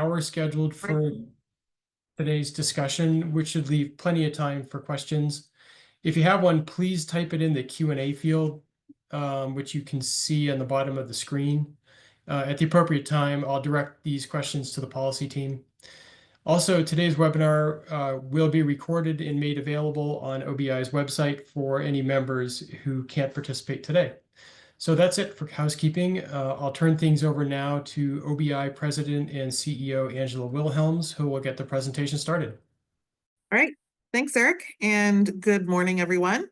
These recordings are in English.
hour scheduled for today's discussion, which should leave plenty of time for questions. If you have one, please type it in the Q&A field, which you can see on the bottom of the screen. At the appropriate time, I'll direct these questions to the policy team. Also, today's webinar will be recorded and made available on OBI's website for any members who can't participate today. So that's it for housekeeping. I'll turn things over now to OBI President and CEO Angela Wilhelms, who will get the presentation started. All right. Thanks, Eric, and good morning, everyone.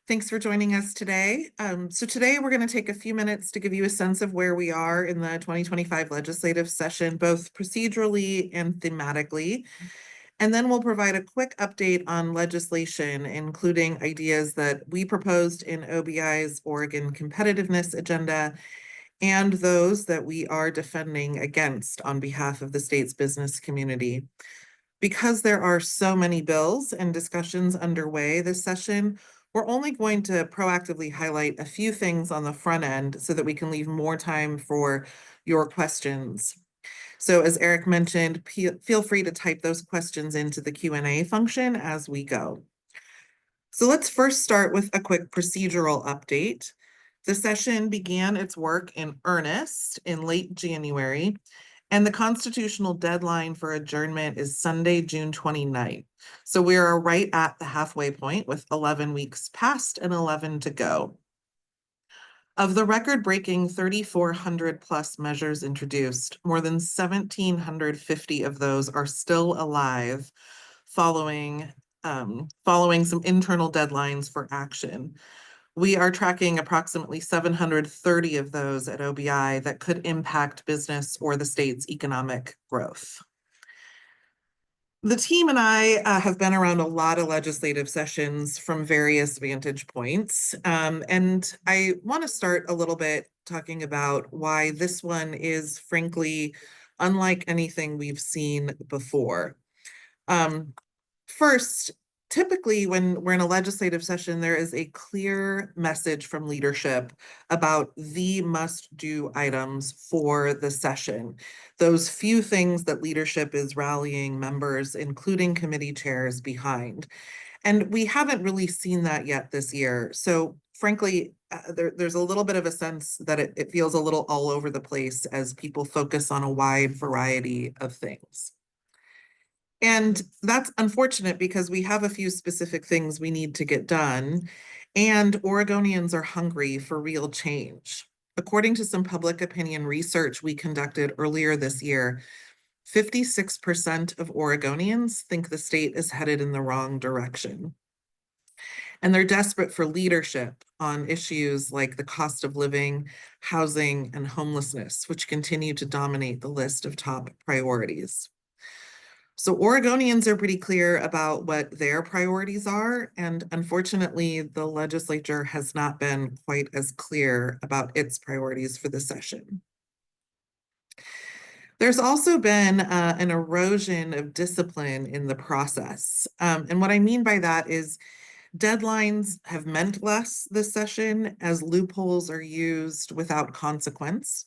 Thanks for joining us today. So today we're going to take a few minutes to give you a sense of where we are in the 2025 legislative session, both procedurally and thematically. And then we'll provide a quick update on legislation, including ideas that we proposed in OBI's Oregon Competitiveness Agenda and those that we are defending against on behalf of the state's business community. Because there are so many bills and discussions underway this session, we're only going to proactively highlight a few things on the front end so that we can leave more time for your questions. So as Eric mentioned, feel free to type those questions into the Q&A function as we go. So let's first start with a quick procedural update. The session began its work in earnest in late January, and the constitutional deadline for adjournment is Sunday, June 29th. So we are right at the halfway point with 11 weeks past and 11 to go. Of the record-breaking 3,400 plus measures introduced, more than 1,750 of those are still alive following some internal deadlines for action. We are tracking approximately 730 of those at OBI that could impact business or the state's economic growth. The team and I have been around a lot of legislative sessions from various vantage points. And I want to start a little bit talking about why this one is, frankly, unlike anything we've seen before. First, typically when we're in a legislative session, there is a clear message from leadership about the must-do items for the session. Those few things that leadership is rallying members, including committee chairs, behind. And we haven't really seen that yet this year. So frankly, there's a little bit of a sense that it feels a little all over the place as people focus on a wide variety of things. And that's unfortunate because we have a few specific things we need to get done, and Oregonians are hungry for real change. According to some public opinion research we conducted earlier this year, 56% of Oregonians think the state is headed in the wrong direction. And they're desperate for leadership on issues like the cost of living, housing, and homelessness, which continue to dominate the list of top priorities. So Oregonians are pretty clear about what their priorities are, and unfortunately, the legislature has not been quite as clear about its priorities for the session. There's also been an erosion of discipline in the process. And what I mean by that is deadlines have meant less this session as loopholes are used without consequence,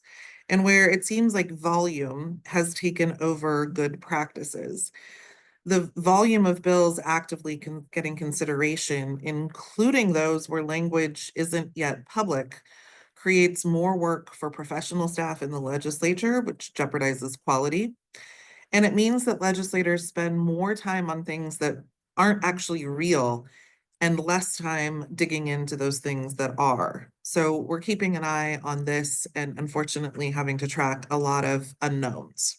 and where it seems like volume has taken over good practices. The volume of bills actively getting consideration, including those where language isn't yet public, creates more work for professional staff in the legislature, which jeopardizes quality. And it means that legislators spend more time on things that aren't actually real and less time digging into those things that are. So we're keeping an eye on this and unfortunately having to track a lot of unknowns.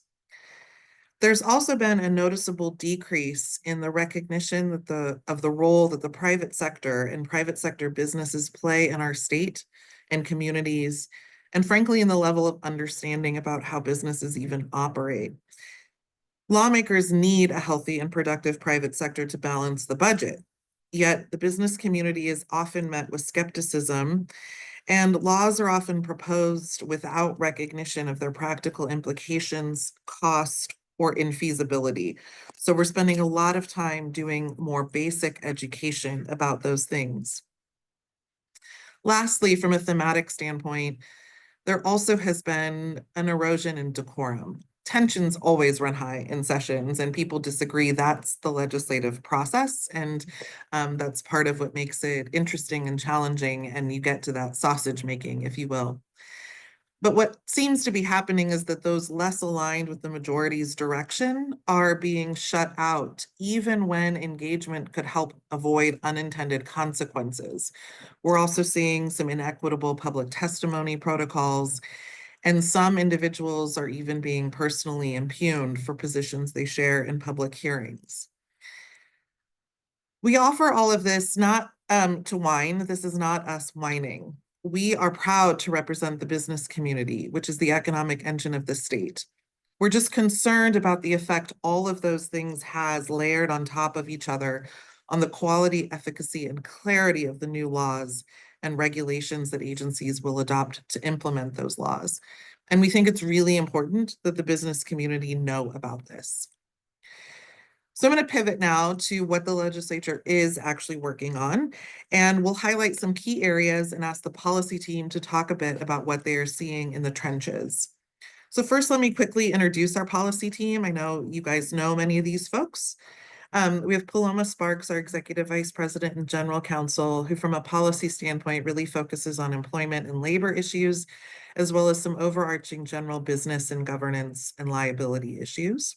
There's also been a noticeable decrease in the recognition that of the role that the private sector and private sector businesses play in our state and communities, and frankly, in the level of understanding about how businesses even operate. Lawmakers need a healthy and productive private sector to balance the budget. Yet the business community is often met with skepticism, and laws are often proposed without recognition of their practical implications, cost, or infeasibility. So we're spending a lot of time doing more basic education about those things. Lastly, from a thematic standpoint, there also has been an erosion in decorum. tensions always run high in sessions and people disagree. That's the legislative process. And that's part of what makes it interesting and challenging. And you get to that sausage making, if you will. But what seems to be happening is that those less aligned with the majority's direction are being shut out, even when engagement could help avoid unintended consequences. We're also seeing some inequitable public testimony protocols, and some individuals are even being personally impugned for positions they share in public hearings. We offer all of this not to whine. This is not us whining. We are proud to represent the business community, which is the economic engine of the state. We're just concerned about the effect all of those things has layered on top of each other on the quality, efficacy, and clarity of the new laws and regulations that agencies will adopt to implement those laws. And we think it's really important that the business community know about this. So I'm going to pivot now to what the legislature is actually working on, and we'll highlight some key areas and ask the policy team to talk a bit about what they are seeing in the trenches. So first, let me quickly introduce our policy team. I know you guys know many of these folks. We have Paloma Sparks, our Executive Vice President and General Counsel, who from a policy standpoint really focuses on employment and labor issues, as well as some overarching general business and governance and liability issues.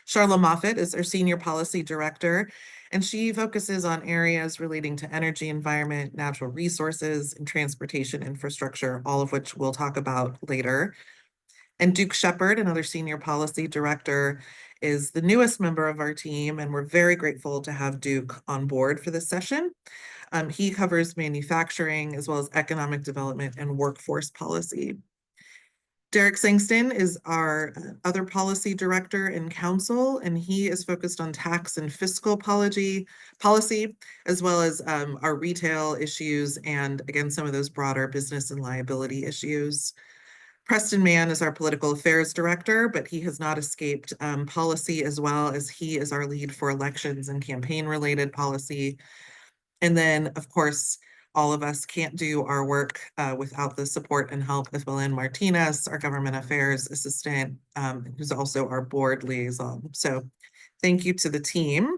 Charla Moffett is our Senior Policy Director, and she focuses on areas relating to energy, environment, natural resources, and transportation infrastructure, all of which we'll talk about later. And Duke Shepard, another Senior Policy Director, is the newest member of our team, and we're very grateful to have Duke on board for this session. He covers manufacturing as well as economic development and workforce policy. Derek Sangston is our other policy director and counsel, and he is focused on tax and fiscal policy, as well as our retail issues and, again, some of those broader business and liability issues. Preston Mann is our political affairs director, but he has not escaped policy, as well as he is our lead for elections and campaign-related policy. And then, of course, all of us can't do our work without the support and help of Belen Martinez, our government affairs assistant, who's also our board liaison. So thank you to the team.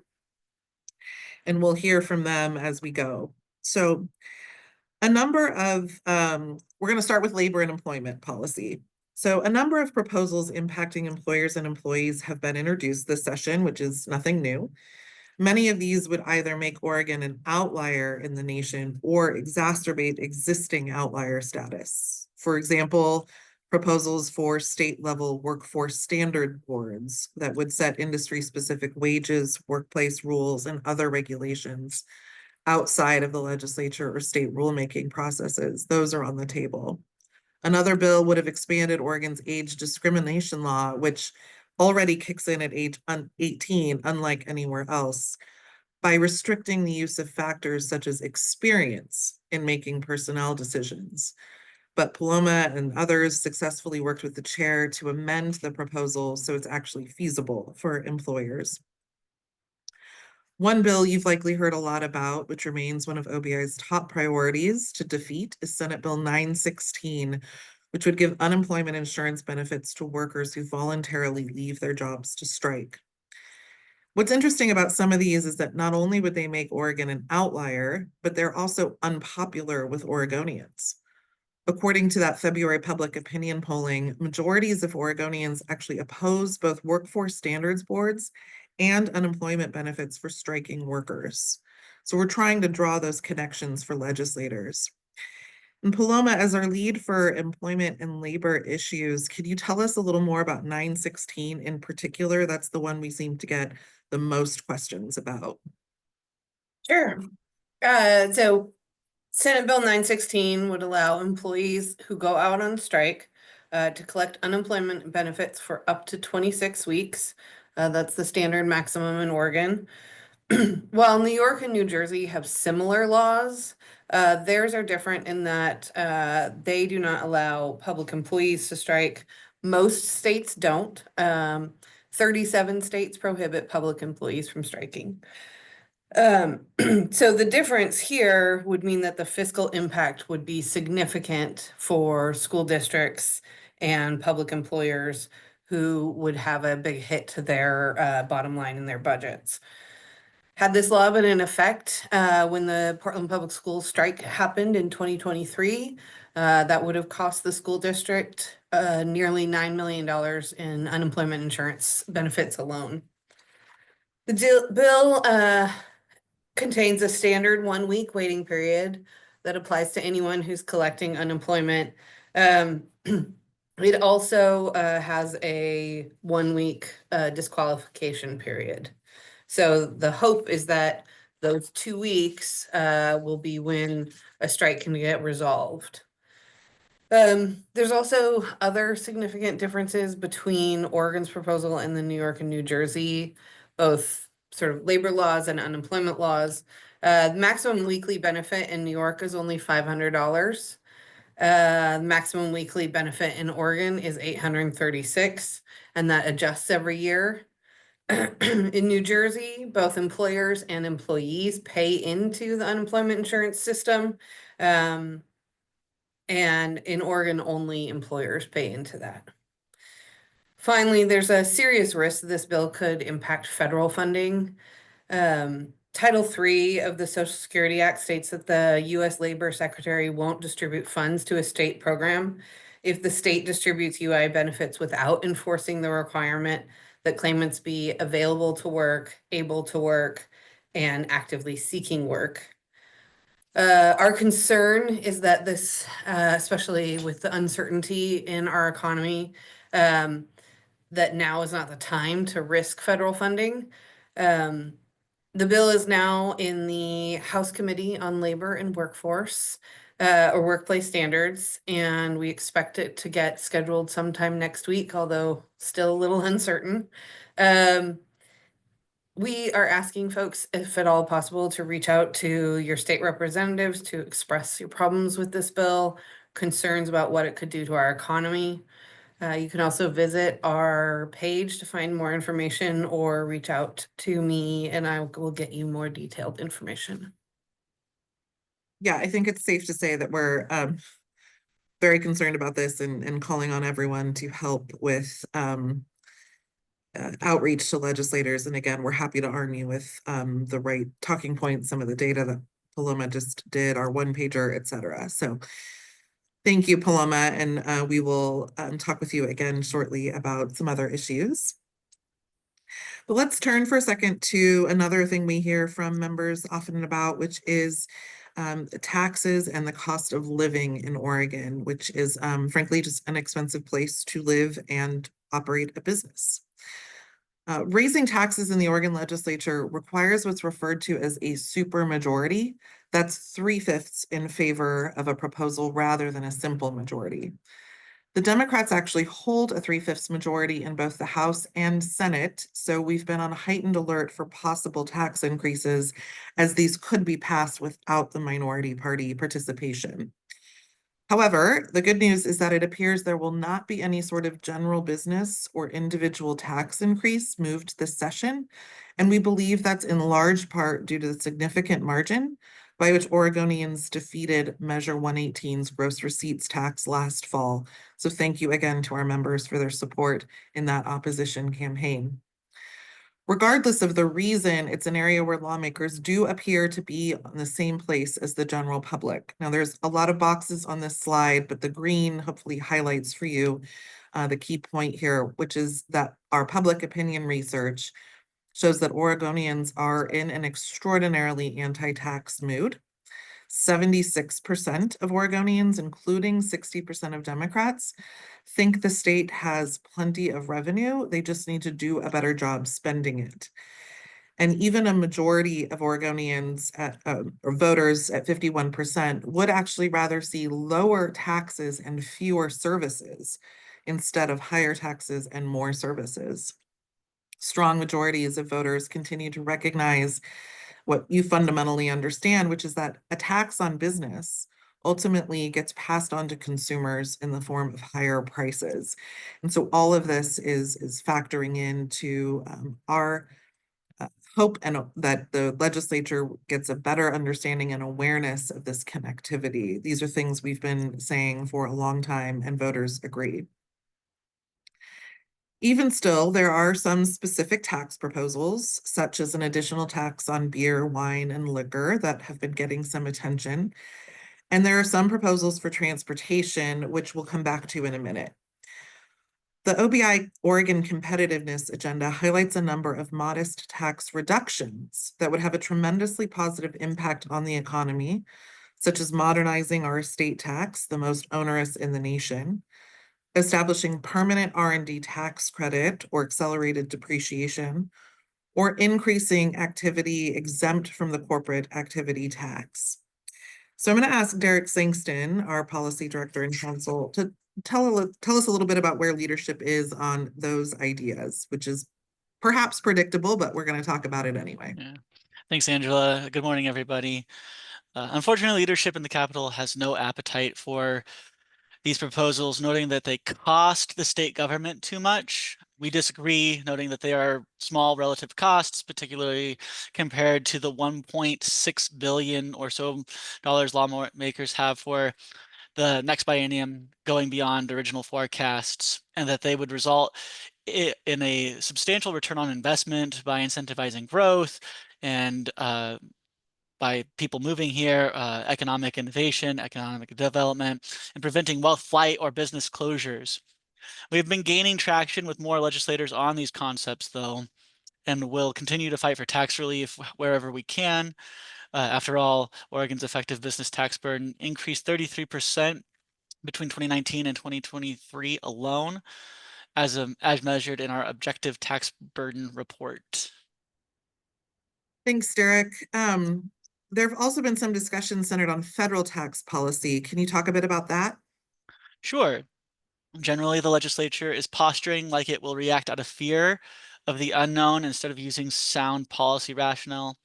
And we'll hear from them as we go. So a number of, we're going to start with labor and employment policy. So a number of proposals impacting employers and employees have been introduced this session, which is nothing new. Many of these would either make Oregon an outlier in the nation or exacerbate existing outlier status. For example, proposals for state-level workforce standard boards that would set industry-specific wages, workplace rules, and other regulations outside of the legislature or state rulemaking processes. Those are on the table. Another bill would have expanded Oregon's age discrimination law, which already kicks in at age 18, unlike anywhere else, by restricting the use of factors such as experience in making personnel decisions. But Paloma and others successfully worked with the chair to amend the proposal so it's actually feasible for employers. One bill you've likely heard a lot about, which remains one of OBI's top priorities to defeat, is Senate Bill 916, which would give unemployment insurance benefits to workers who voluntarily leave their jobs to strike. What's interesting about some of these is that not only would they make Oregon an outlier, but they're also unpopular with Oregonians. According to that February public opinion polling, majorities of Oregonians actually oppose both workforce standards boards and unemployment benefits for striking workers. So we're trying to draw those connections for legislators. And Paloma, as our lead for employment and labor issues, could you tell us a little more about 916 in particular? That's the one we seem to get the most questions about. Sure. So Senate Bill 916 would allow employees who go out on strike to collect unemployment benefits for up to 26 weeks. That's the standard maximum in Oregon. While New York and New Jersey have similar laws, theirs are different in that they do not allow public employees to strike. Most states don't. 37 states prohibit public employees from striking. So the difference here would mean that the fiscal impact would be significant for school districts and public employers who would have a big hit to their bottom line in their budgets. Had this law been in effect when the Portland Public Schools strike happened in 2023, that would have cost the school district nearly $9 million in unemployment insurance benefits alone. The bill contains a standard 1-week waiting period that applies to anyone who's collecting unemployment. It also has a 1-week disqualification period. So the hope is that those 2 weeks will be when a strike can get resolved. There's also other significant differences between Oregon's proposal and the New York and New Jersey, both sort of labor laws and unemployment laws. The maximum weekly benefit in New York is only $500. Maximum weekly benefit in Oregon is $836, and that adjusts every year. In New Jersey, both employers and employees pay into the unemployment insurance system. And in Oregon, only employers pay into that. Finally, there's a serious risk that this bill could impact federal funding. Title III of the Social Security Act states that the U.S. Labor Secretary won't distribute funds to a state program if the state distributes UI benefits without enforcing the requirement that claimants be available to work, able to work, and actively seeking work. Our concern is that this, especially with the uncertainty in our economy, that now is not the time to risk federal funding. The bill is now in the House Committee on Labor and Workforce or Workplace Standards, and we expect it to get scheduled sometime next week, although still a little uncertain. We are asking folks, if at all possible, to reach out to your state representatives to express your problems with this bill, concerns about what it could do to our economy. You can also visit our page to find more information or reach out to me and I will get you more detailed information. Yeah, I think it's safe to say that we're very concerned about this and calling on everyone to help with outreach to legislators. And again, we're happy to arm you with the right talking points, some of the data that Paloma just did, our one-pager, etc. So thank you, Paloma, and we will talk with you again shortly about some other issues. But let's turn for a second to another thing we hear from members often about, which is taxes and the cost of living in Oregon, which is frankly just an expensive place to live and operate a business. Raising taxes in the Oregon legislature requires what's referred to as a supermajority. That's 3/5 in favor of a proposal rather than a simple majority. The Democrats actually hold a 3/5 majority in both the House and Senate, so we've been on heightened alert for possible tax increases as these could be passed without the minority party participation. However, the good news is that it appears there will not be any sort of general business or individual tax increase moved this session, and we believe that's in large part due to the significant margin by which Oregonians defeated Measure 118's gross receipts tax last fall. So thank you again to our members for their support in that opposition campaign. Regardless of the reason, it's an area where lawmakers do appear to be in the same place as the general public. Now, there's a lot of boxes on this slide, but the green hopefully highlights for you the key point here, which is that our public opinion research shows that Oregonians are in an extraordinarily anti-tax mood. 76% of Oregonians, including 60% of Democrats, think the state has plenty of revenue. They just need to do a better job spending it. And even a majority of Oregonians or voters at 51% would actually rather see lower taxes and fewer services instead of higher taxes and more services. Strong majorities of voters continue to recognize what you fundamentally understand, which is that a tax on business ultimately gets passed on to consumers in the form of higher prices. And so all of this is factoring into our hope and that the legislature gets a better understanding and awareness of this connectivity. These are things we've been saying for a long time and voters agree. Even still, there are some specific tax proposals, such as an additional tax on beer, wine, and liquor that have been getting some attention. And there are some proposals for transportation, which we'll come back to in a minute. The OBI Oregon Competitiveness Agenda highlights a number of modest tax reductions that would have a tremendously positive impact on the economy, such as modernizing our estate tax, the most onerous in the nation, establishing permanent R&D tax credit or accelerated depreciation, or increasing activity exempt from the corporate activity tax. So I'm going to ask Derek Sangston, our policy director and counsel, to tell us a little bit about where leadership is on those ideas, which is perhaps predictable, but we're going to talk about it anyway. Yeah. Thanks, Angela. Good morning, everybody. Unfortunately, leadership in the Capitol has no appetite for these proposals, noting that they cost the state government too much. We disagree, noting that they are small relative costs, particularly compared to the $1.6 billion or so lawmakers have for the next biennium, going beyond original forecasts, and that they would result in a substantial return on investment by incentivizing growth and by people moving here, economic innovation, economic development, and preventing wealth flight or business closures. We've been gaining traction with more legislators on these concepts, though, and will continue to fight for tax relief wherever we can. After all, Oregon's effective business tax burden increased 33% between 2019 and 2023 alone, as measured in our objective tax burden report. Thanks, Derek. There have also been some discussions centered on federal tax policy. Can you talk a bit about that? Sure. Generally, the legislature is posturing like it will react out of fear of the unknown instead of using sound policy rationale.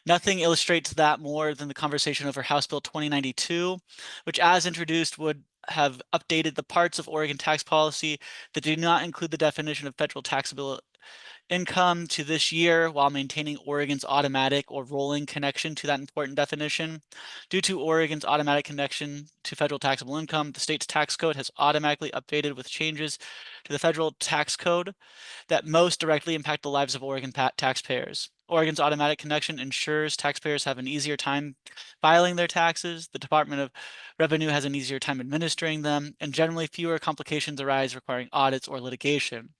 Nothing illustrates that more than the conversation over House Bill 2092, which, as introduced, would have updated the parts of Oregon tax policy that do not include the definition of federal taxable income to this year, while maintaining Oregon's automatic or rolling connection to that important definition. Due to Oregon's automatic connection to federal taxable income, the state's tax code has automatically updated with changes to the federal tax code that most directly impact the lives of Oregon taxpayers. Oregon's automatic connection ensures taxpayers have an easier time filing their taxes, the Department of Revenue has an easier time administering them, and generally fewer complications arise requiring audits or litigation.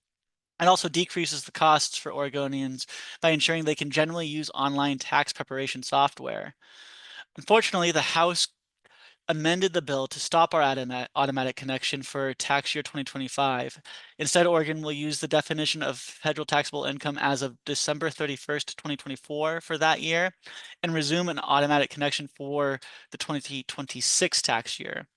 It also decreases the costs for Oregonians by ensuring they can generally use online tax preparation software. Unfortunately, the House amended the bill to stop our automatic connection for tax year 2025. Instead, Oregon will use the definition of federal taxable income as of December 31st, 2024 for that year, and resume an automatic connection for the 2026 tax year.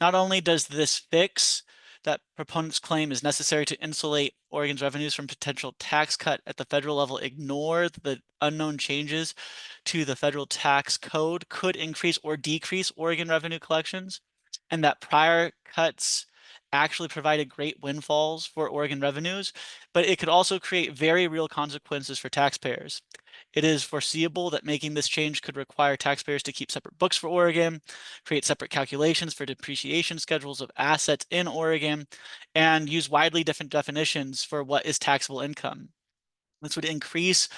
Not only does this fix that proponents claim is necessary to insulate Oregon's revenues from potential tax cut at the federal level ignore the unknown changes to the federal tax code could increase or decrease Oregon revenue collections, and that prior cuts actually provided great windfalls for Oregon revenues, but it could also create very real consequences for taxpayers. It is foreseeable that making this change could require taxpayers to keep separate books for Oregon, create separate calculations for depreciation schedules of assets in Oregon, and use widely different definitions for what is taxable income. This would increase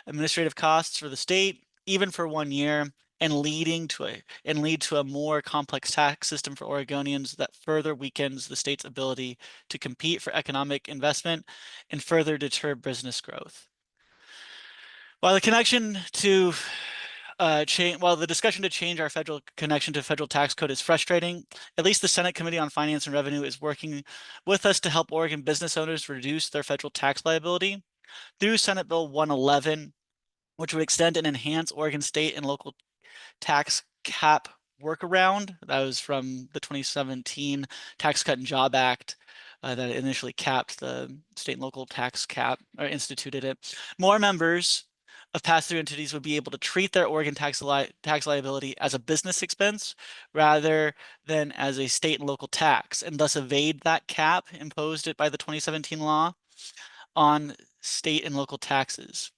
administrative costs for the state, even for 1 year, and lead to a more complex tax system for Oregonians that further weakens the state's ability to compete for economic investment and further deter business growth. While the connection to while the discussion to change our federal connection to federal tax code is frustrating, at least the Senate Committee on Finance and Revenue is working with us to help Oregon business owners reduce their federal tax liability through Senate Bill 111, which would extend and enhance Oregon state and local tax cap workaround. That was from the 2017 Tax Cut and Job Act that initially capped the state and local tax cap, or instituted it. More members of pass-through entities would be able to treat their Oregon tax liability as a business expense rather than as a state and local tax, and thus evade that cap imposed by the 2017 law on state and local taxes.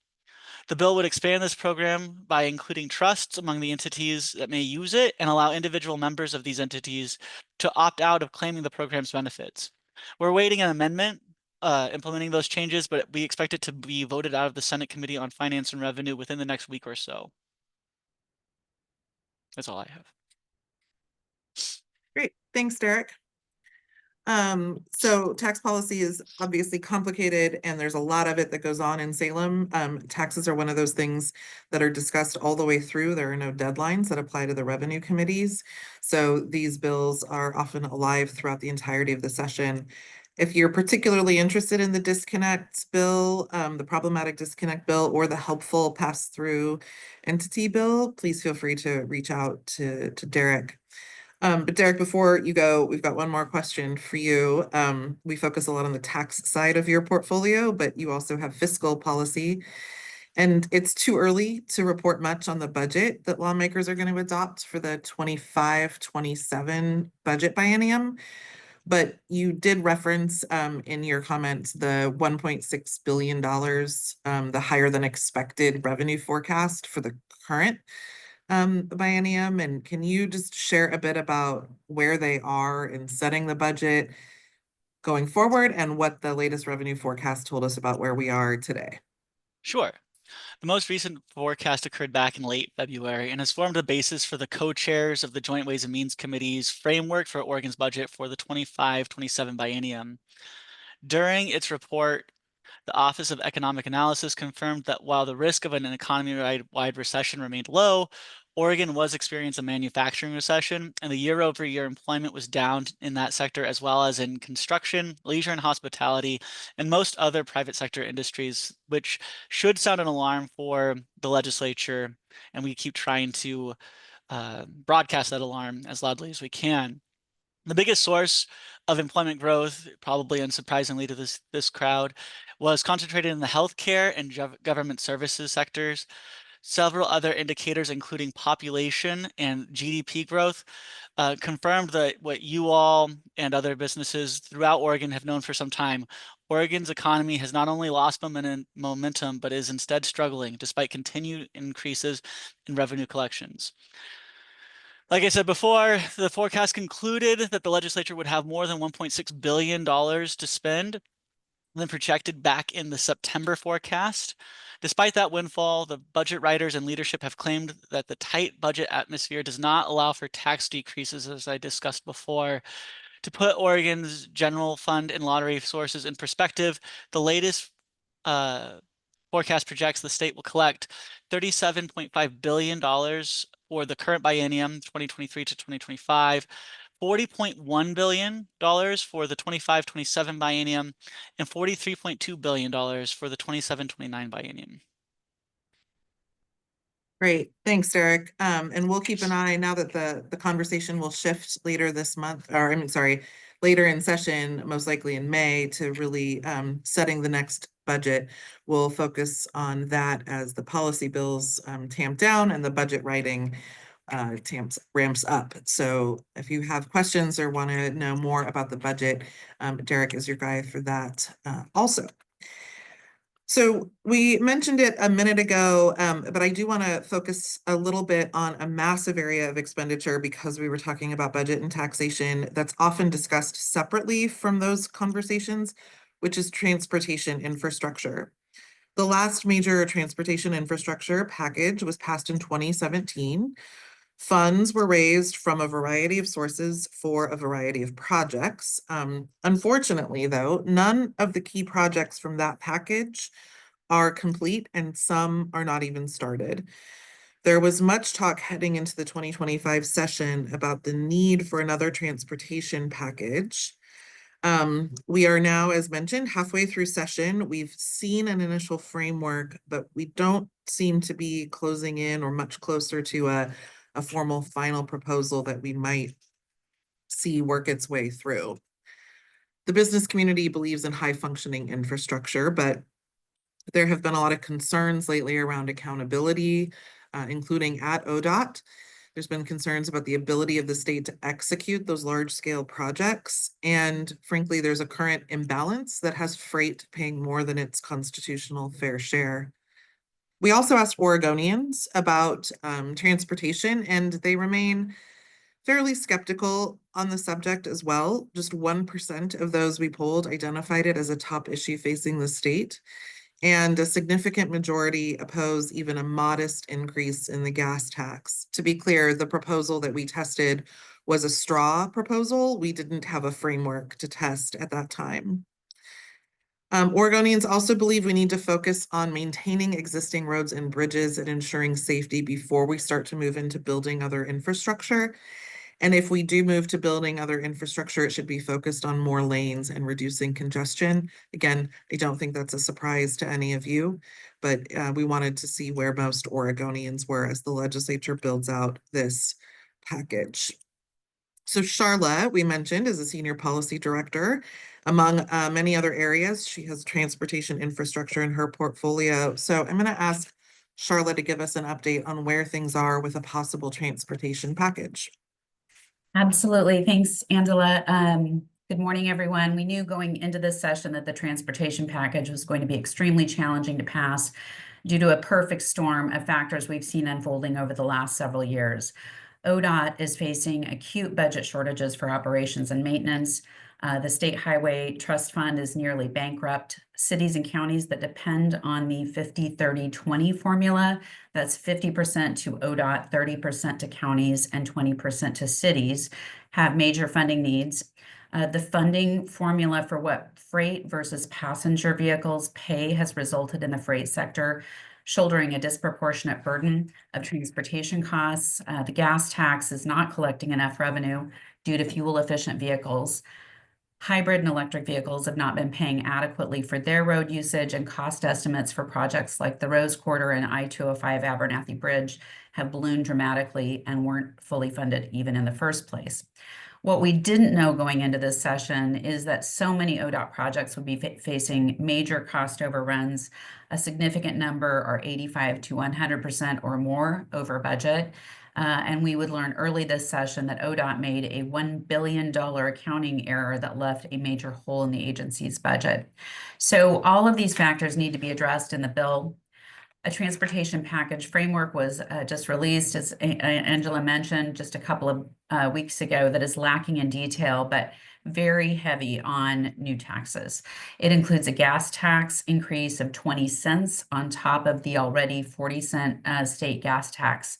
The bill would expand this program by including trusts among the entities that may use it and allow individual members of these entities to opt out of claiming the program's benefits. We're awaiting an amendment implementing those changes, but we expect it to be voted out of the Senate Committee on Finance and Revenue within the next week or so. That's all I have. Great, thanks, Derek. So tax policy is obviously complicated and there's a lot of it that goes on in Salem. Taxes are one of those things that are discussed all the way through. There are no deadlines that apply to the revenue committees. So these bills are often alive throughout the entirety of the session. If you're particularly interested in the disconnect bill, the problematic disconnect bill, or the helpful pass-through entity bill, please feel free to reach out to Derek. But Derek, before you go, we've got one more question for you. We focus a lot on the tax side of your portfolio, but you also have fiscal policy. And it's too early to report much on the budget that lawmakers are going to adopt for the 25-27 budget biennium. But you did reference in your comments the $1.6 billion, the higher than expected revenue forecast for the current biennium. And can you just share a bit about where they are in setting the budget going forward and what the latest revenue forecast told us about where we are today? Sure. The most recent forecast occurred back in late February and has formed a basis for the co-chairs of the Joint Ways and Means Committee's framework for Oregon's budget for the 25-27 biennium. During its report, the Office of Economic Analysis confirmed that while the risk of an economy-wide recession remained low, Oregon was experiencing a manufacturing recession, and the year-over-year employment was down in that sector, as well as in construction, leisure and hospitality, and most other private sector industries, which should sound an alarm for the legislature, and we keep trying to broadcast that alarm as loudly as we can. The biggest source of employment growth, probably unsurprisingly to this crowd, was concentrated in the healthcare and government services sectors. Several other indicators, including population and GDP growth, confirmed that what you all and other businesses throughout Oregon have known for some time. Oregon's economy has not only lost momentum, but is instead struggling despite continued increases in revenue collections. Like I said before, the forecast concluded that the legislature would have more than $1.6 billion to spend than projected back in the September forecast. Despite that windfall, the budget writers and leadership have claimed that the tight budget atmosphere does not allow for tax decreases, as I discussed before. To put Oregon's general fund and lottery sources in perspective, the latest forecast projects the state will collect $37.5 billion for the current biennium, 2023 to 2025, $40.1 billion for the 25-27 biennium, and $43.2 billion for the 27-29 biennium. Great, thanks, Derek. And we'll keep an eye now that the conversation will shift later this month, or later in session, most likely in May, to really setting the next budget. We'll focus on that as the policy bills tamp down and the budget writing ramps up. So if you have questions or want to know more about the budget, Derek is your guy for that also. So we mentioned it a minute ago, but I do want to focus a little bit on a massive area of expenditure because we were talking about budget and taxation that's often discussed separately from those conversations, which is transportation infrastructure. The last major transportation infrastructure package was passed in 2017. Funds were raised from a variety of sources for a variety of projects. Unfortunately, though, none of the key projects from that package are complete and some are not even started. There was much talk heading into the 2025 session about the need for another transportation package. We are now, as mentioned, halfway through session. We've seen an initial framework, but we don't seem to be closing in or much closer to a formal final proposal that we might see work its way through. The business community believes in high functioning infrastructure, but there have been a lot of concerns lately around accountability, including at ODOT. There's been concerns about the ability of the state to execute those large scale projects. And frankly, there's a current imbalance that has freight paying more than its constitutional fair share. We also asked Oregonians about transportation, and they remain fairly skeptical on the subject as well. Just 1% of those we polled identified it as a top issue facing the state. And a significant majority oppose even a modest increase in the gas tax. To be clear, the proposal that we tested was a straw proposal. We didn't have a framework to test at that time. Oregonians also believe we need to focus on maintaining existing roads and bridges and ensuring safety before we start to move into building other infrastructure. And if we do move to building other infrastructure, it should be focused on more lanes and reducing congestion. Again, I don't think that's a surprise to any of you, but we wanted to see where most Oregonians were as the legislature builds out this package. So Charla, we mentioned, is a senior policy director. Among many other areas, she has transportation infrastructure in her portfolio. So I'm going to ask Charla to give us an update on where things are with a possible transportation package. Absolutely. Thanks, Angela. Good morning, everyone. We knew going into this session that the transportation package was going to be extremely challenging to pass due to a perfect storm of factors we've seen unfolding over the last several years. ODOT is facing acute budget shortages for operations and maintenance. The State Highway Trust Fund is nearly bankrupt. Cities and counties that depend on the 50-30-20 formula, that's 50% to ODOT, 30% to counties, and 20% to cities, have major funding needs. The funding formula for what freight versus passenger vehicles pay has resulted in the freight sector shouldering a disproportionate burden of transportation costs. The gas tax is not collecting enough revenue due to fuel-efficient vehicles. Hybrid and electric vehicles have not been paying adequately for their road usage, and cost estimates for projects like the Rose Quarter and I-205 Abernathy Bridge have ballooned dramatically and weren't fully funded even in the first place. What we didn't know going into this session is that so many ODOT projects would be facing major cost overruns. A significant number are 85 to 100% or more over budget. And we would learn early this session that ODOT made a $1 billion accounting error that left a major hole in the agency's budget. So all of these factors need to be addressed in the bill. A transportation package framework was just released, as Angela mentioned, just a couple of weeks ago, that is lacking in detail, but very heavy on new taxes. It includes a gas tax increase of 20 cents on top of the already 40-cent state gas tax.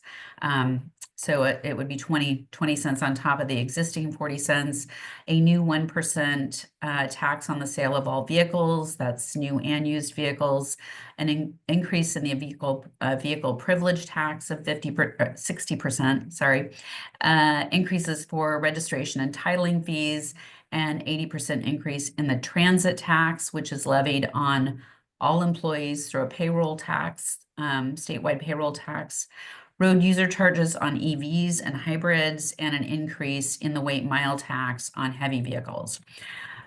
So it would be 20 cents on top of the existing 40 cents, a new 1% tax on the sale of all vehicles, that's new and used vehicles, an increase in the vehicle privilege tax of 60%, sorry, increases for registration and titling fees, and 80% increase in the transit tax, which is levied on all employees through a payroll tax, statewide payroll tax, road user charges on EVs and hybrids, and an increase in the weight mile tax on heavy vehicles.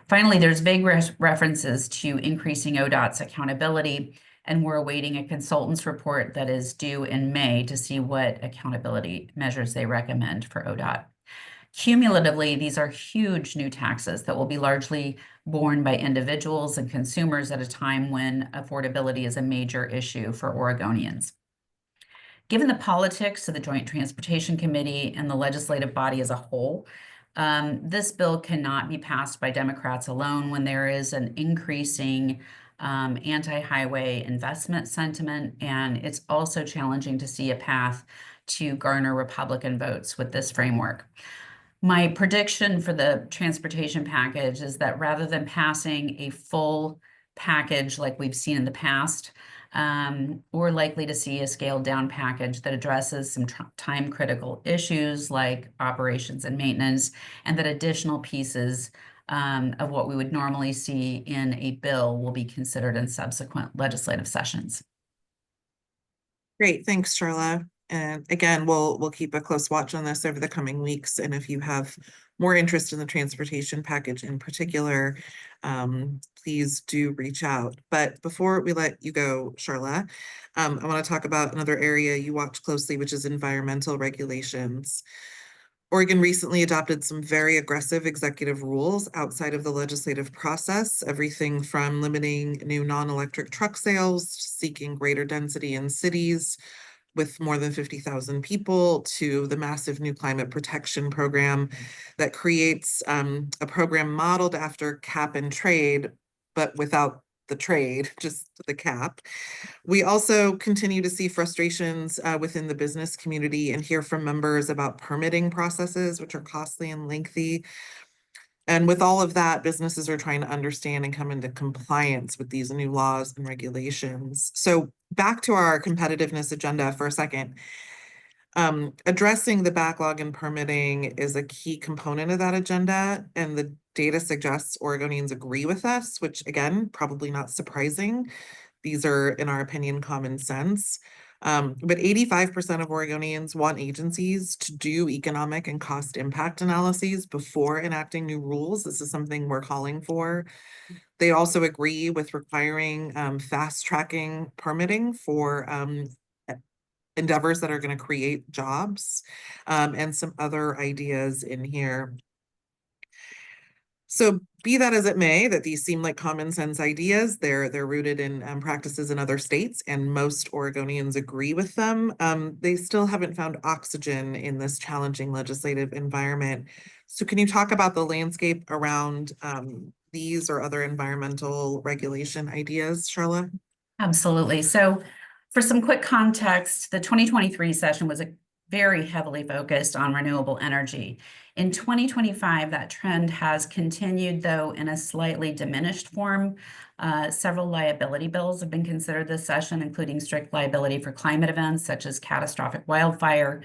Finally, there's vague references to increasing ODOT's accountability, and we're awaiting a consultant's report that is due in May to see what accountability measures they recommend for ODOT. Cumulatively, these are huge new taxes that will be largely borne by individuals and consumers at a time when affordability is a major issue for Oregonians. Given the politics of the Joint Transportation Committee and the legislative body as a whole, this bill cannot be passed by Democrats alone when there is an increasing anti-highway investment sentiment, and it's also challenging to see a path to garner Republican votes with this framework. My prediction for the transportation package is that rather than passing a full package like we've seen in the past, we're likely to see a scaled down package that addresses some time critical issues like operations and maintenance, and that additional pieces of what we would normally see in a bill will be considered in subsequent legislative sessions. Great, thanks, Charla. And again, we'll keep a close watch on this over the coming weeks. And if you have more interest in the transportation package in particular, please do reach out. But before we let you go, Charla, I want to talk about another area you watch closely, which is environmental regulations. Oregon recently adopted some very aggressive executive rules outside of the legislative process, everything from limiting new non-electric truck sales, seeking greater density in cities, with more than 50,000 people to the massive new climate protection program that creates a program modeled after cap and trade, but without the trade, just the cap. We also continue to see frustrations within the business community and hear from members about permitting processes, which are costly and lengthy. And with all of that, businesses are trying to understand and come into compliance with these new laws and regulations. So back to our competitiveness agenda for a second. Addressing the backlog in permitting is a key component of that agenda, and the data suggests Oregonians agree with us, which again, probably not surprising. These are, in our opinion, common sense. But 85% of Oregonians want agencies to do economic and cost impact analyses before enacting new rules. This is something we're calling for. They also agree with requiring fast tracking permitting for endeavors that are going to create jobs, and some other ideas in here. So be that as it may, that these seem like common sense ideas, they're rooted in practices in other states, and most Oregonians agree with them. They still haven't found oxygen in this challenging legislative environment. So can you talk about the landscape around these or other environmental regulation ideas, Charlotte? Absolutely. So for some quick context, the 2023 session was very heavily focused on renewable energy. In 2025, that trend has continued, though in a slightly diminished form. Several liability bills have been considered this session, including strict liability for climate events such as catastrophic wildfire,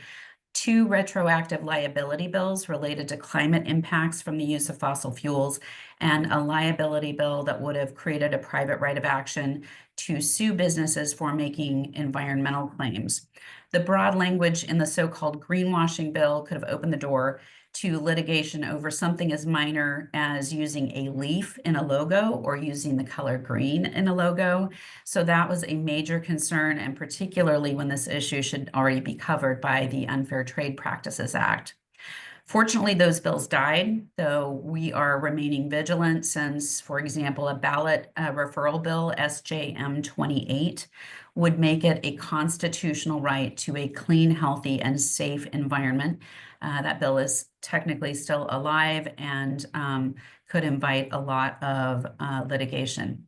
2 retroactive liability bills related to climate impacts from the use of fossil fuels, and a liability bill that would have created a private right of action to sue businesses for making environmental claims. The broad language in the so-called greenwashing bill could have opened the door to litigation over something as minor as using a leaf in a logo or using the color green in a logo. So that was a major concern, and particularly when this issue should already be covered by the Unfair Trade Practices Act. Fortunately, those bills died, though we are remaining vigilant since, for example, a ballot referral bill, SJM 28, would make it a constitutional right to a clean, healthy, and safe environment. That bill is technically still alive and could invite a lot of litigation.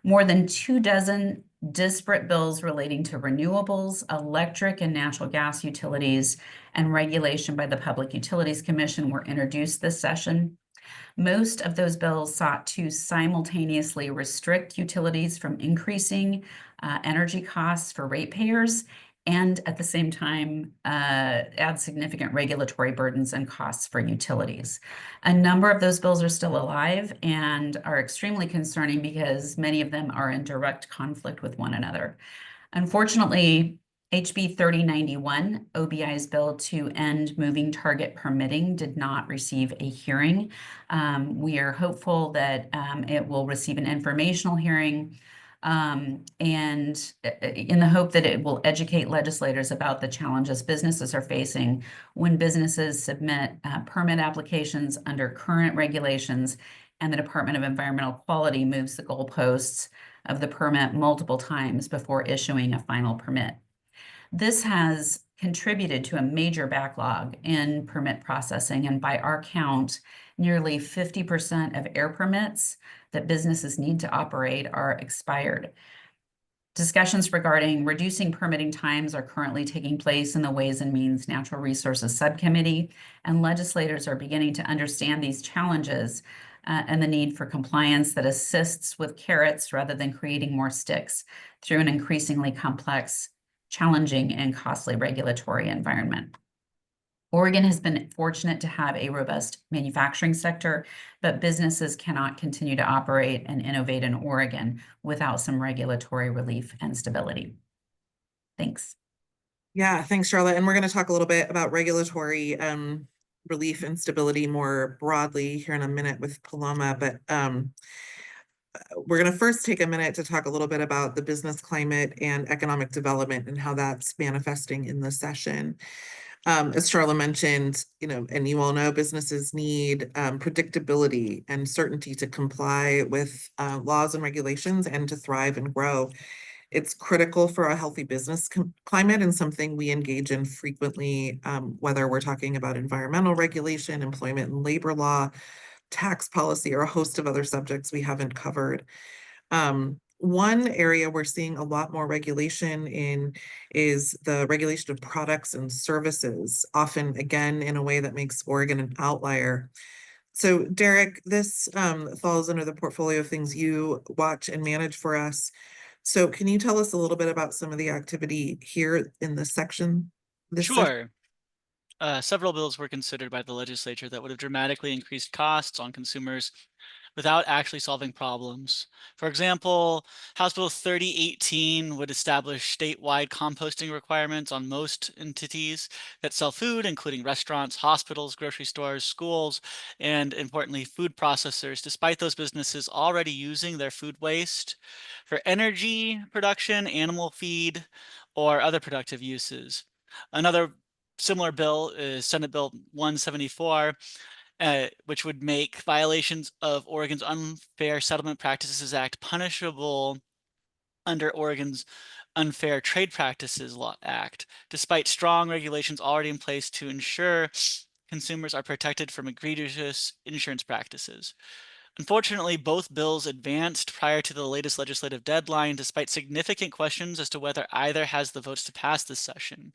More than 24 disparate bills relating to renewables, electric and natural gas utilities, and regulation by the Public Utilities Commission were introduced this session. Most of those bills sought to simultaneously restrict utilities from increasing energy costs for ratepayers, and at the same time add significant regulatory burdens and costs for utilities. A number of those bills are still alive and are extremely concerning because many of them are in direct conflict with one another. Unfortunately, HB 3091, OBI's bill to end moving target permitting, did not receive a hearing. We are hopeful that it will receive an informational hearing, and in the hope that it will educate legislators about the challenges businesses are facing when businesses submit permit applications under current regulations and the Department of Environmental Quality moves the goalposts of the permit multiple times before issuing a final permit. This has contributed to a major backlog in permit processing, and by our count, nearly 50% of air permits that businesses need to operate are expired. Discussions regarding reducing permitting times are currently taking place in the Ways and Means Natural Resources Subcommittee, and legislators are beginning to understand these challenges and the need for compliance that assists with carrots rather than creating more sticks through an increasingly complex, challenging, and costly regulatory environment. Oregon has been fortunate to have a robust manufacturing sector, but businesses cannot continue to operate and innovate in Oregon without some regulatory relief and stability. Thanks. Yeah, thanks, Charlotte. And we're going to talk a little bit about regulatory relief and stability more broadly here in a minute with Paloma, but we're going to first take a minute to talk a little bit about the business climate and economic development and how that's manifesting in the session. As Charlotte mentioned, and you all know, businesses need predictability and certainty to comply with laws and regulations and to thrive and grow. It's critical for a healthy business climate and something we engage in frequently, whether we're talking about environmental regulation, employment and labor law, tax policy, or a host of other subjects we haven't covered. One area we're seeing a lot more regulation in is the regulation of products and services, often again in a way that makes Oregon an outlier. So Derek, this falls under the portfolio of things you watch and manage for us. So can you tell us a little bit about some of the activity here in this section? Sure. Several bills were considered by the legislature that would have dramatically increased costs on consumers without actually solving problems. For example, House Bill 3018 would establish statewide composting requirements on most entities that sell food, including restaurants, hospitals, grocery stores, schools, and importantly, food processors, despite those businesses already using their food waste for energy production, animal feed, or other productive uses. Another similar bill is Senate Bill 174, which would make violations of Oregon's Unfair Settlement Practices Act punishable under Oregon's Unfair Trade Practices Law Act, despite strong regulations already in place to ensure consumers are protected from egregious insurance practices. Unfortunately, both bills advanced prior to the latest legislative deadline, despite significant questions as to whether either has the votes to pass this session.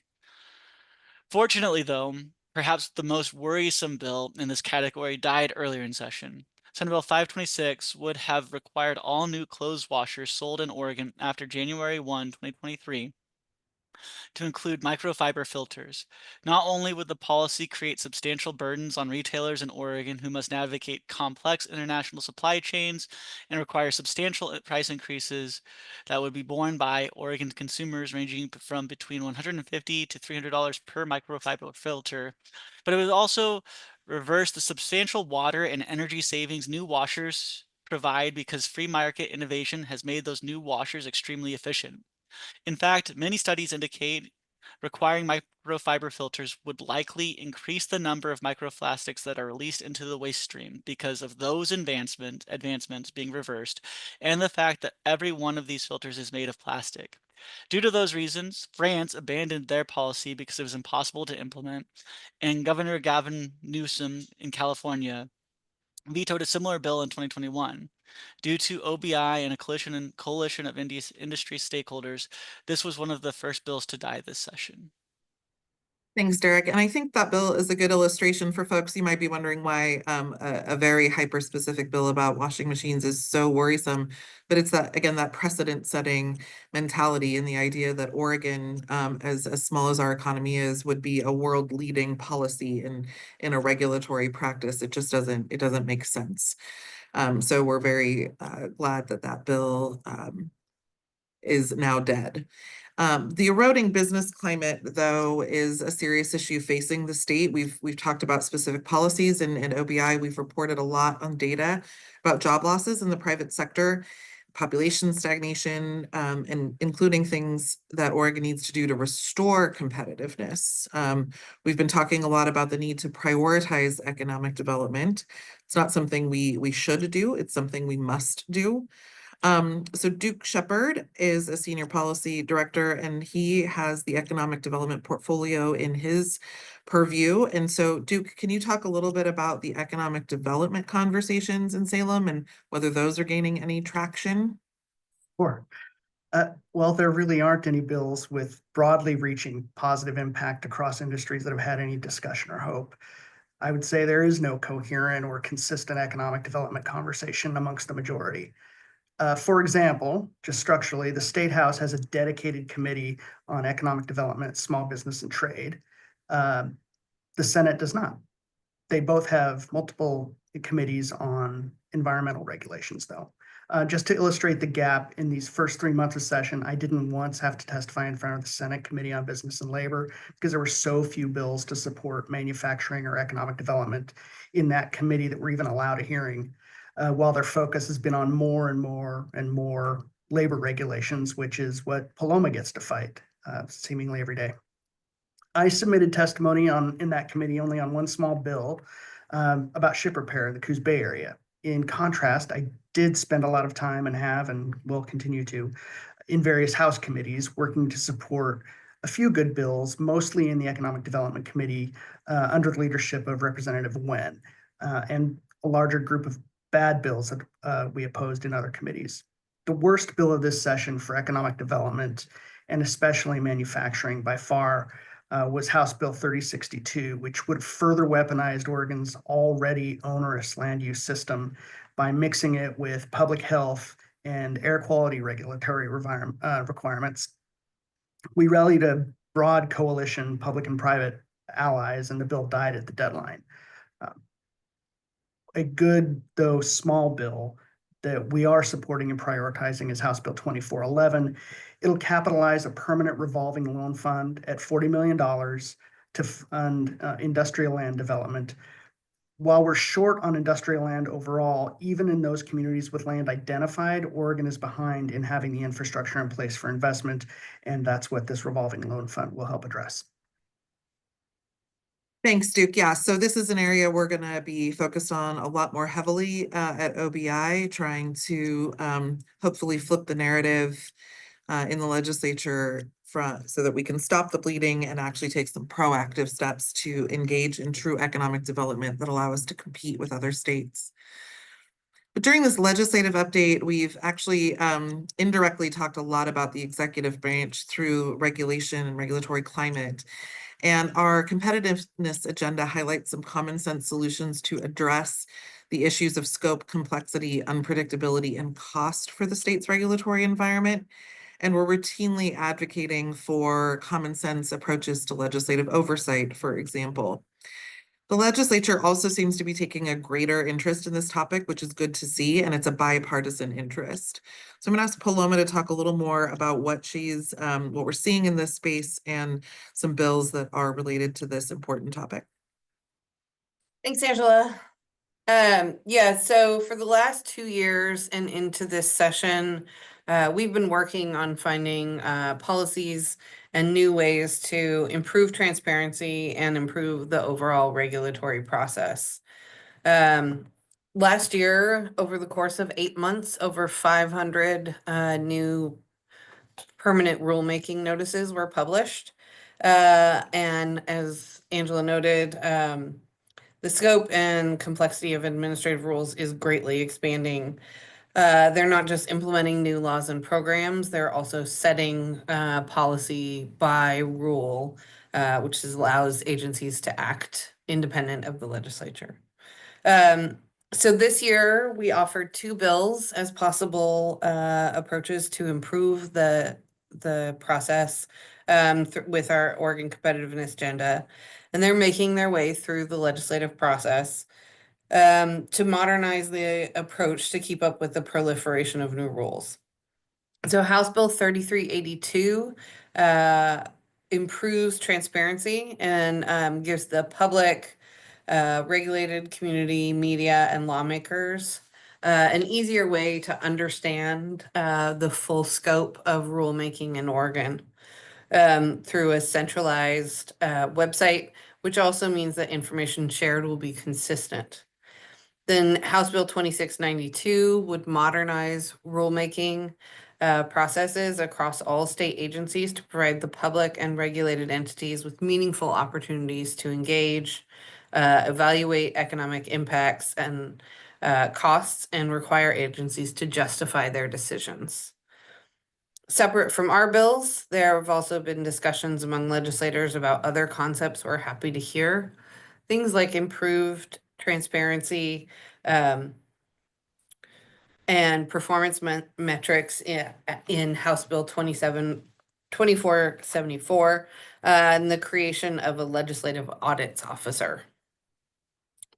Fortunately, though, perhaps the most worrisome bill in this category died earlier in session. Senate Bill 526 would have required all new clothes washers sold in Oregon after January 1, 2023 to include microfiber filters. Not only would the policy create substantial burdens on retailers in Oregon who must navigate complex international supply chains and require substantial price increases that would be borne by Oregon consumers ranging from between $150 to $300 per microfiber filter, but it would also reverse the substantial water and energy savings new washers provide because free market innovation has made those new washers extremely efficient. In fact, many studies indicate requiring microfiber filters would likely increase the number of microplastics that are released into the waste stream because of those advancements being reversed and the fact that every one of these filters is made of plastic. Due to those reasons, France abandoned their policy because it was impossible to implement, and Governor Gavin Newsom in California vetoed a similar bill in 2021. Due to OBI and a coalition of industry stakeholders, this was one of the first bills to die this session. Thanks, Derek. And I think that bill is a good illustration for folks. You might be wondering why a very hyper-specific bill about washing machines is so worrisome. But it's that, again, that precedent-setting mentality and the idea that Oregon, as small as our economy is, would be a world-leading policy in a regulatory practice. It just doesn't make sense. So we're very glad that that bill is now dead. The eroding business climate, though, is a serious issue facing the state. We've talked about specific policies, and OBI, we've reported a lot on data about job losses in the private sector, population stagnation, and including things that Oregon needs to do to restore competitiveness. We've been talking a lot about the need to prioritize economic development. It's not something we should do, it's something we must do. So Duke Shepard is a senior policy director, and he has the economic development portfolio in his purview. And so Duke, can you talk a little bit about the economic development conversations in Salem and whether those are gaining any traction? Sure. Well, there really aren't any bills with broadly reaching positive impact across industries that have had any discussion or hope. I would say there is no coherent or consistent economic development conversation amongst the majority. For example, just structurally, the State House has a dedicated committee on economic development, small business, and trade. The Senate does not. They both have multiple committees on environmental regulations, though. Just to illustrate the gap in these first 3 months of session, I didn't once have to testify in front of the Senate Committee on Business and Labor because there were so few bills to support manufacturing or economic development in that committee that were even allowed a hearing. While their focus has been on more and more labor regulations, which is what Paloma gets to fight seemingly every day. I submitted testimony in that committee only on one small bill about ship repair in the Coos Bay area. In contrast, I did spend a lot of time and will continue to in various House committees, working to support a few good bills, mostly in the Economic Development Committee under the leadership of Representative Nguyen, and a larger group of bad bills that we opposed in other committees. The worst bill of this session for economic development, and especially manufacturing by far, was House Bill 3062, which would have further weaponized Oregon's already onerous land use system by mixing it with public health and air quality regulatory requirements. We rallied a broad coalition, public and private allies, and the bill died at the deadline. A good, though small bill that we are supporting and prioritizing is House Bill 2411. It'll capitalize a permanent revolving loan fund at $40 million to fund industrial land development. While we're short on industrial land overall, even in those communities with land identified, Oregon is behind in having the infrastructure in place for investment, and that's what this revolving loan fund will help address. Thanks, Duke. Yeah, so this is an area we're going to be focused on a lot more heavily at OBI, trying to hopefully flip the narrative in the legislature so that we can stop the bleeding and actually take some proactive steps to engage in true economic development that allow us to compete with other states. But during this legislative update, we've actually indirectly talked a lot about the executive branch through regulation and regulatory climate. And our competitiveness agenda highlights some common sense solutions to address the issues of scope, complexity, unpredictability, and cost for the state's regulatory environment. And we're routinely advocating for common sense approaches to legislative oversight, for example. The legislature also seems to be taking a greater interest in this topic, which is good to see, and it's a bipartisan interest. So I'm going to ask Paloma to talk a little more about what we're seeing in this space and some bills that are related to this important topic. Thanks, Angela. Yeah, so for the last 2 years and into this session, we've been working on finding policies and new ways to improve transparency and improve the overall regulatory process. Last year, over the course of 8 months, over 500 new permanent rulemaking notices were published. And as Angela noted, the scope and complexity of administrative rules is greatly expanding. They're not just implementing new laws and programs, they're also setting policy by rule, which allows agencies to act independent of the legislature. So this year, we offered 2 bills as possible approaches to improve the process with our Oregon competitiveness agenda. And they're making their way through the legislative process to modernize the approach to keep up with the proliferation of new rules. So House Bill 3382 improves transparency and gives the public, regulated community, media, and lawmakers an easier way to understand the full scope of rulemaking in Oregon through a centralized website, which also means that information shared will be consistent. Then House Bill 2692 would modernize rulemaking processes across all state agencies to provide the public and regulated entities with meaningful opportunities to engage, evaluate economic impacts and costs, and require agencies to justify their decisions. Separate from our bills, there have also been discussions among legislators about other concepts we're happy to hear. Things like improved transparency and performance metrics in House Bill 2474 and the creation of a legislative audits officer.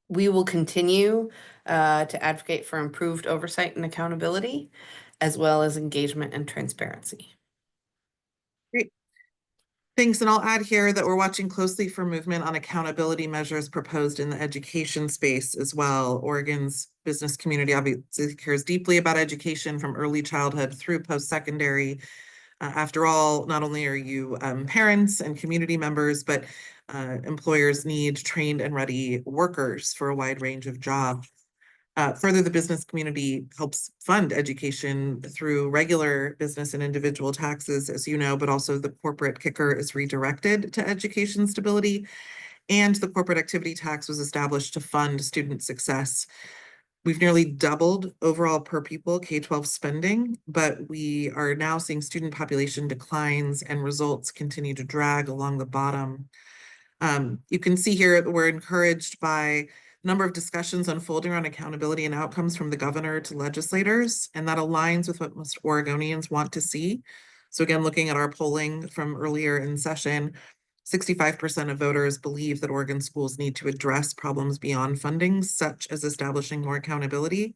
We will continue to advocate for improved oversight and accountability, as well as engagement and transparency. Great. Thanks, and I'll add here that we're watching closely for movement on accountability measures proposed in the education space as well. Oregon's business community obviously cares deeply about education from early childhood through post-secondary. After all, not only are you parents and community members, but employers need trained and ready workers for a wide range of jobs. Further, the business community helps fund education through regular business and individual taxes, as you know, but also the corporate kicker is redirected to education stability. And the corporate activity tax was established to fund student success. We've nearly doubled overall per pupil K-12 spending, but we are now seeing student population declines and results continue to drag along the bottom. You can see here that we're encouraged by a number of discussions unfolding around accountability and outcomes from the governor to legislators, and that aligns with what most Oregonians want to see. So again, looking at our polling from earlier in session, 65% of voters believe that Oregon schools need to address problems beyond funding, such as establishing more accountability.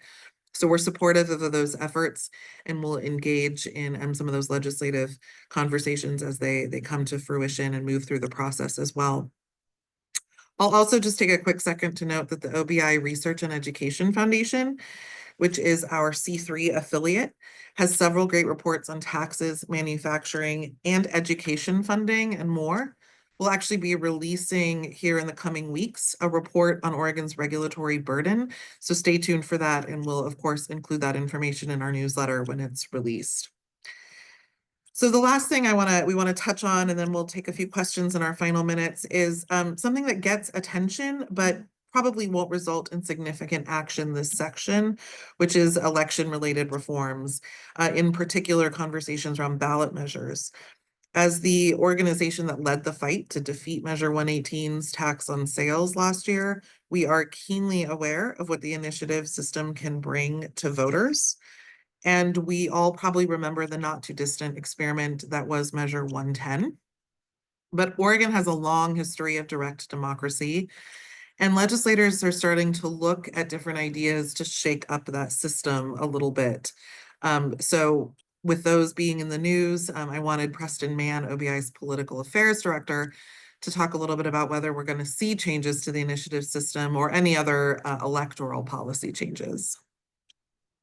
So we're supportive of those efforts and will engage in some of those legislative conversations as they come to fruition and move through the process as well. I'll also just take a quick second to note that the OBI Research and Education Foundation, which is our C3 affiliate, has several great reports on taxes, manufacturing, and education funding and more. We'll actually be releasing here in the coming weeks a report on Oregon's regulatory burden. So stay tuned for that, and we'll of course include that information in our newsletter when it's released. So the last thing we want to touch on, and then we'll take a few questions in our final minutes, is something that gets attention, but probably won't result in significant action this section, which is election-related reforms, in particular conversations around ballot measures. As the organization that led the fight to defeat Measure 118's tax on sales last year, we are keenly aware of what the initiative system can bring to voters. And we all probably remember the not too distant experiment that was Measure 110. But Oregon has a long history of direct democracy, and legislators are starting to look at different ideas to shake up that system a little bit. So with those being in the news, I wanted Preston Mann, OBI's political affairs director, to talk a little bit about whether we're going to see changes to the initiative system or any other electoral policy changes.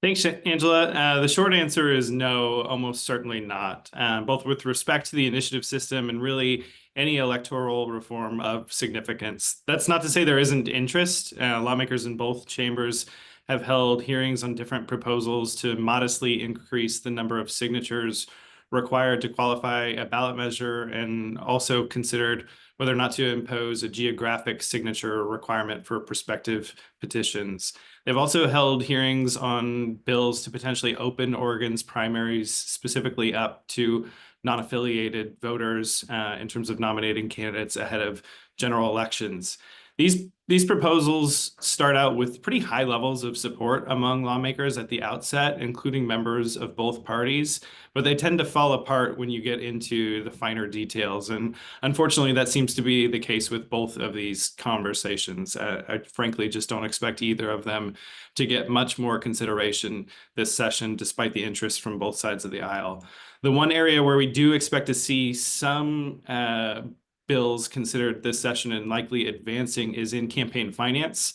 Thanks, Angela. The short answer is no, almost certainly not, both with respect to the initiative system and really any electoral reform of significance. That's not to say there isn't interest. Lawmakers in both chambers have held hearings on different proposals to modestly increase the number of signatures required to qualify a ballot measure, and also considered whether or not to impose a geographic signature requirement for prospective petitions. They've also held hearings on bills to potentially open Oregon's primaries specifically up to non-affiliated voters in terms of nominating candidates ahead of general elections. These proposals start out with pretty high levels of support among lawmakers at the outset, including members of both parties, but they tend to fall apart when you get into the finer details. And unfortunately, that seems to be the case with both of these conversations. I frankly just don't expect either of them to get much more consideration this session, despite the interest from both sides of the aisle. The one area where we do expect to see some bills considered this session and likely advancing is in campaign finance.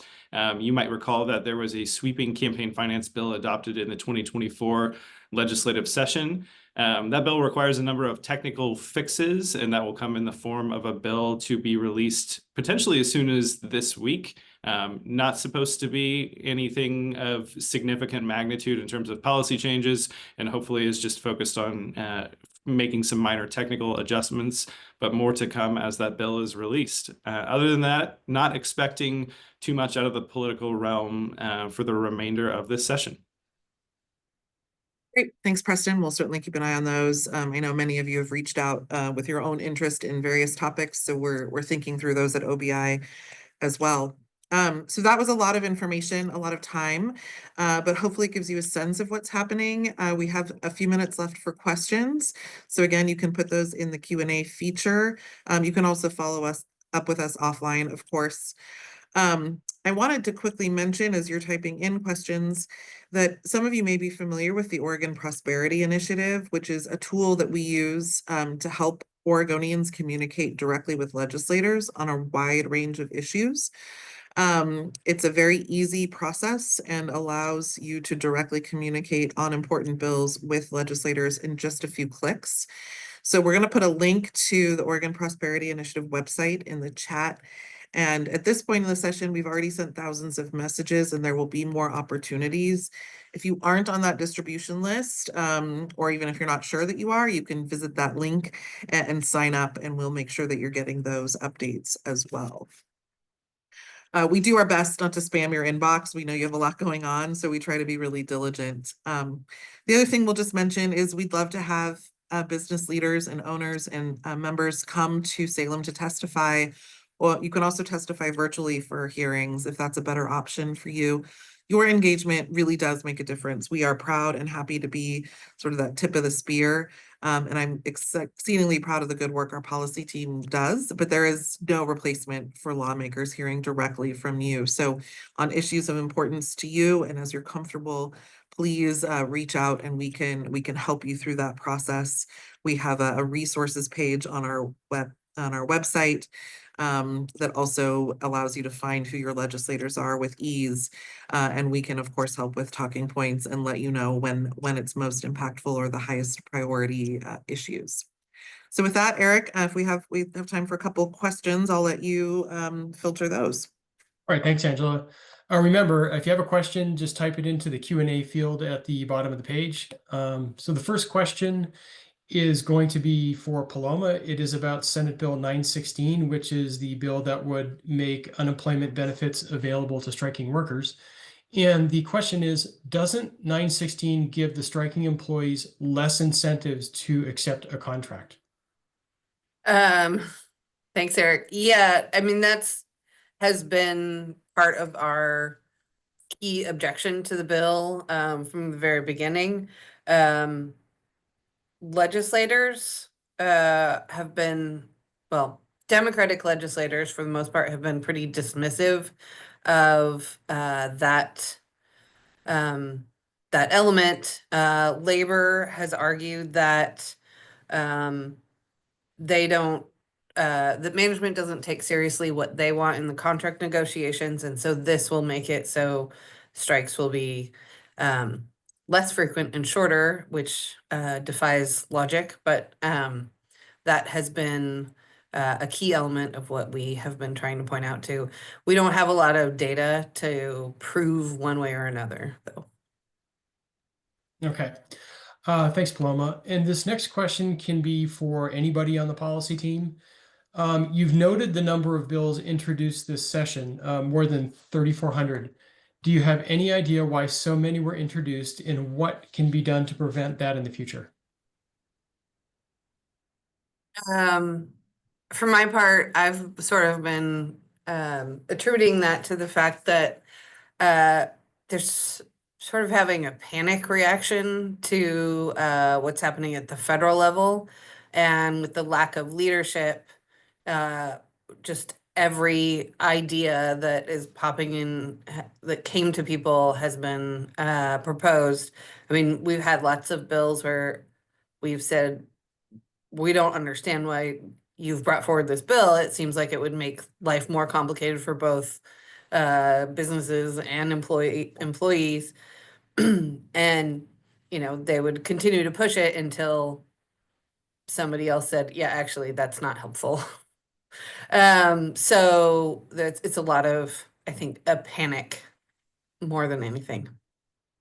You might recall that there was a sweeping campaign finance bill adopted in the 2024 legislative session. That bill requires a number of technical fixes, and that will come in the form of a bill to be released potentially as soon as this week. Not supposed to be anything of significant magnitude in terms of policy changes, and hopefully is just focused on making some minor technical adjustments, but more to come as that bill is released. Other than that, not expecting too much out of the political realm for the remainder of this session. Great, thanks, Preston. We'll certainly keep an eye on those. I know many of you have reached out with your own interest in various topics, so we're thinking through those at OBI as well. So that was a lot of information, a lot of time, but hopefully it gives you a sense of what's happening. We have a few minutes left for questions. So again, you can put those in the Q&A feature. You can also follow up with us offline, of course. I wanted to quickly mention, as you're typing in questions, that some of you may be familiar with the Oregon Prosperity Initiative, which is a tool that we use to help Oregonians communicate directly with legislators on a wide range of issues. It's a very easy process and allows you to directly communicate on important bills with legislators in just a few clicks. So we're going to put a link to the Oregon Prosperity Initiative website in the chat. And at this point in the session, we've already sent thousands of messages and there will be more opportunities. If you aren't on that distribution list, or even if you're not sure that you are, you can visit that link and sign up, and we'll make sure that you're getting those updates as well. We do our best not to spam your inbox. We know you have a lot going on, so we try to be really diligent. The other thing we'll just mention is we'd love to have business leaders and owners and members come to Salem to testify. Or you can also testify virtually for hearings if that's a better option for you. Your engagement really does make a difference. We are proud and happy to be sort of that tip of the spear. And I'm exceedingly proud of the good work our policy team does, but there is no replacement for lawmakers hearing directly from you. So on issues of importance to you, and as you're comfortable, please reach out and we can help you through that process. We have a resources page on our website that also allows you to find who your legislators are with ease. And we can, of course, help with talking points and let you know when it's most impactful or the highest priority issues. So with that, Eric, if we have time for a couple questions, I'll let you filter those. All right, thanks, Angela. Remember, if you have a question, just type it into the Q&A field at the bottom of the page. So the first question is going to be for Paloma. It is about Senate Bill 916, which is the bill that would make unemployment benefits available to striking workers. And the question is, doesn't 916 give the striking employees less incentives to accept a contract? Thanks, Eric. Yeah, I mean, has been part of our key objection to the bill from the very beginning. Legislators have been, well, Democratic legislators for the most part have been pretty dismissive of that element. Labor has argued that they don't that management doesn't take seriously what they want in the contract negotiations, and so this will make it so strikes will be less frequent and shorter, which defies logic, but that has been a key element of what we have been trying to point out to. We don't have a lot of data to prove one way or another, though. Okay. Thanks, Paloma. And this next question can be for anybody on the policy team. You've noted the number of bills introduced this session, more than 3,400. Do you have any idea why so many were introduced and what can be done to prevent that in the future? For my part, I've sort of been attributing that to the fact that there's sort of having a panic reaction to what's happening at the federal level, and with the lack of leadership, just every idea that is popping in that came to people has been proposed. I mean, we've had lots of bills where we've said, we don't understand why you've brought forward this bill. It seems like it would make life more complicated for both businesses and employees. And, you know, they would continue to push it until somebody else said, yeah, actually, that's not helpful. So it's a lot of, I think, a panic more than anything.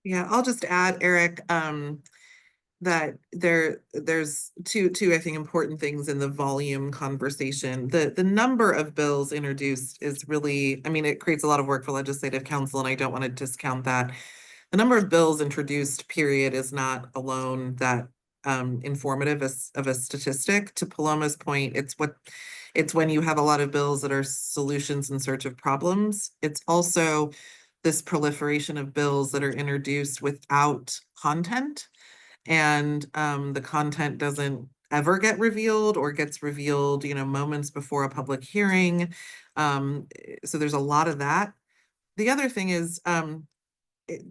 Yeah, I'll just add, Eric, that there's two I think important things in the volume conversation. The number of bills introduced is really, I mean, it creates a lot of work for legislative council, and I don't want to discount that. The number of bills introduced, period, is not alone that informative of a statistic. To Paloma's point, it's when you have a lot of bills that are solutions in search of problems. It's also this proliferation of bills that are introduced without content, and the content doesn't ever get revealed or gets revealed, you know, moments before a public hearing. So there's a lot of that. The other thing is,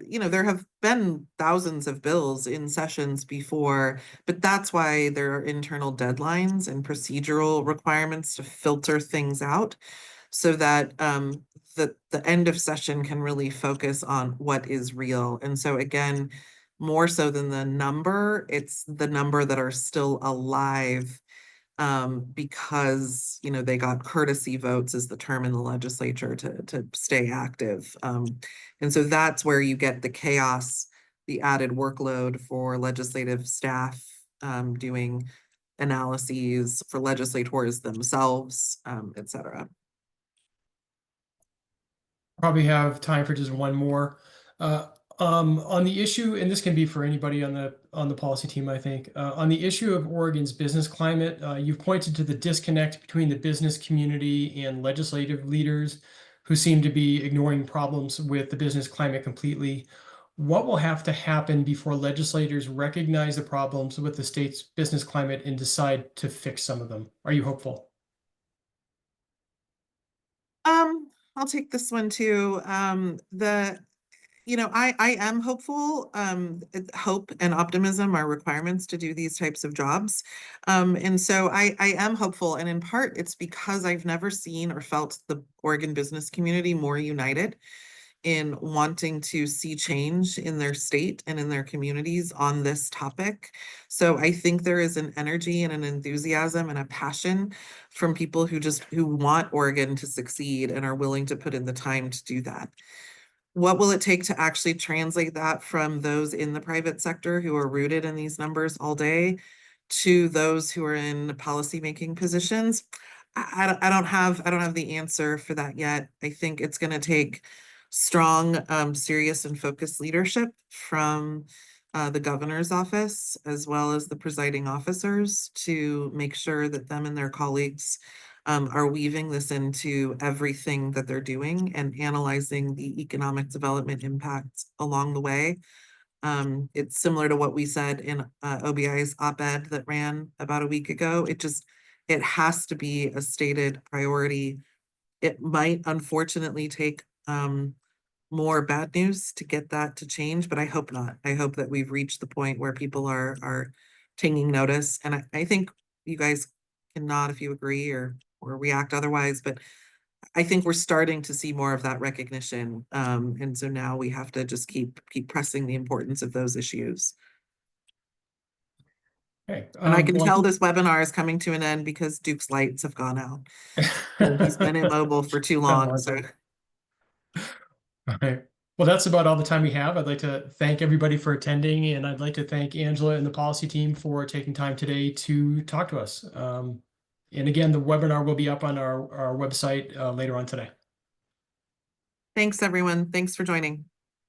you know, there have been thousands of bills in sessions before, but that's why there are internal deadlines and procedural requirements to filter things out so that the end of session can really focus on what is real. And so again, more so than the number, it's the number that are still alive because, you know, they got courtesy votes is the term in the legislature to stay active. And so that's where you get the chaos, the added workload for legislative staff doing analyses for legislators themselves, et cetera. Probably have time for just one more. On the issue, and this can be for anybody on the policy team, I think, on the issue of Oregon's business climate, you've pointed to the disconnect between the business community and legislative leaders who seem to be ignoring problems with the business climate completely. What will have to happen before legislators recognize the problems with the state's business climate and decide to fix some of them? Are you hopeful? I'll take this one too. You know, I am hopeful. Hope and optimism are requirements to do these types of jobs. And so I am hopeful. And in part, it's because I've never seen or felt the Oregon business community more united in wanting to see change in their state and in their communities on this topic. So I think there is an energy and an enthusiasm and a passion from people who want Oregon to succeed and are willing to put in the time to do that. What will it take to actually translate that from those in the private sector who are rooted in these numbers all day to those who are in policymaking positions? I don't have the answer for that yet. I think it's going to take strong, serious and focused leadership from the governor's office, as well as the presiding officers, to make sure that them and their colleagues are weaving this into everything that they're doing and analyzing the economic development impacts along the way. It's similar to what we said in OBI's op-ed that ran about a week ago. It has to be a stated priority. It might unfortunately take more bad news to get that to change, but I hope not. I hope that we've reached the point where people are taking notice. And I think you guys can nod if you agree or react otherwise, but I think we're starting to see more of that recognition. And so now we have to just keep pressing the importance of those issues. Okay. And I can tell this webinar is coming to an end because Duke's lights have gone out. So he's been immobile for too long. So. All right. Well, that's about all the time we have. I'd like to thank everybody for attending, and I'd like to thank Angela and the policy team for taking time today to talk to us. And again, the webinar will be up on our website later on today. Thanks, everyone. Thanks for joining.